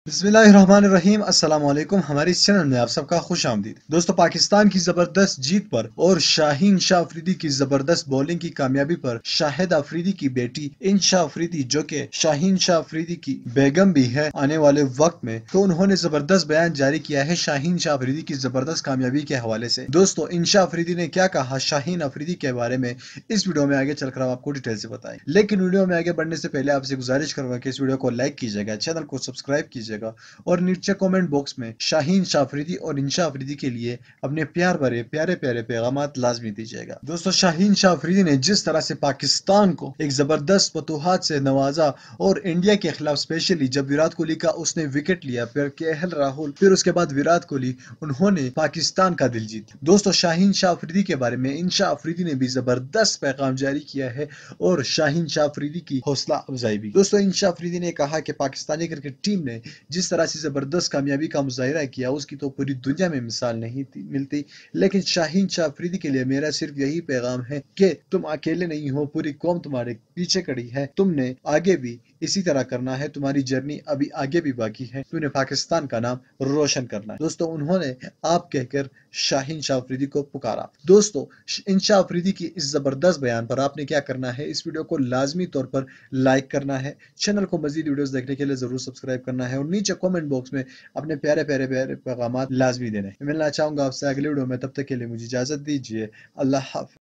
बिस्मिल्लाहिर्रहमानिर्रहीम अस्सलाम वालेकुम। हमारे इस चैनल में आप सबका खुश आमदीद। दोस्तों, पाकिस्तान की जबरदस्त जीत पर और शाहीन शाह अफरीदी की जबरदस्त बॉलिंग की कामयाबी पर शाहिद अफरीदी की बेटी इंशा अफरीदी, जो कि शाहीन शाह अफरीदी की बेगम भी है आने वाले वक्त में, तो उन्होंने जबरदस्त बयान जारी किया है शाहीन शाह अफरीदी की जबरदस्त कामयाबी के हवाले से। दोस्तों, इंशा अफरीदी ने क्या कहा शाहीन अफरीदी के बारे में, इस वीडियो में आगे चलकर हम आपको डिटेल से बताएंगे। लेकिन वीडियो में आगे बढ़ने से पहले आपसे गुजारिश करूंगा कि इस वीडियो को लाइक कीजिएगा, चैनल को सब्सक्राइब कीजिएगा और नीचे कमेंट बॉक्स में शाहीन शाह अफरीदी और इंशा अफरीदी के लिए अपने प्यार भरे प्यारे प्यारे पैगामात लाजमी दीजिएगा। दोस्तों, शाहीन शाह अफरीदी ने जिस तरह से पाकिस्तान को एक जबरदस्त फतूहात से नवाजा और इंडिया के खिलाफ स्पेशली जब विराट कोहली का उसने विकेट लिया, फिर केएल राहुल, फिर उसके बाद विराट कोहली, उन्होंने पाकिस्तान का दिल जीता। दोस्तों, शाहीन शाह अफरीदी के बारे में इंशा अफरीदी ने भी जबरदस्त पैगाम जारी किया है और शाहीन शाह अफरीदी की हौसला अफजाई भी। दोस्तों, इंशा अफरीदी ने कहा कि पाकिस्तानी क्रिकेट टीम ने जिस तरह से जबरदस्त कामयाबी का मुजाहिरा किया, उसकी तो पूरी दुनिया में मिसाल नहीं मिलती। लेकिन शाहीन शाह अफरीदी के लिए मेरा सिर्फ यही पैगाम है कि तुम अकेले नहीं हो, पूरी कौम तुम्हारे पीछे खड़ी है। तुमने आगे भी इसी तरह करना है, तुम्हारी जर्नी अभी आगे भी बाकी है, तुमने पाकिस्तान का नाम रोशन करना है। दोस्तों, उन्होंने आप कहकर शाहीन शाह अफरीदी को पुकारा। दोस्तों, इंशा अफरीदी की इस जबरदस्त बयान पर आपने क्या करना है, इस वीडियो को लाजमी तौर पर लाइक करना है, चैनल को मजीद वीडियोस देखने के लिए जरूर सब्सक्राइब करना है और नीचे कमेंट बॉक्स में अपने प्यारे प्यारे प्यारे पैगाम लाजमी देने। मिलना चाहूंगा आपसे अगले वीडियो में, तब तक के लिए मुझे इजाजत दीजिए। अल्लाह हाफ़िज़।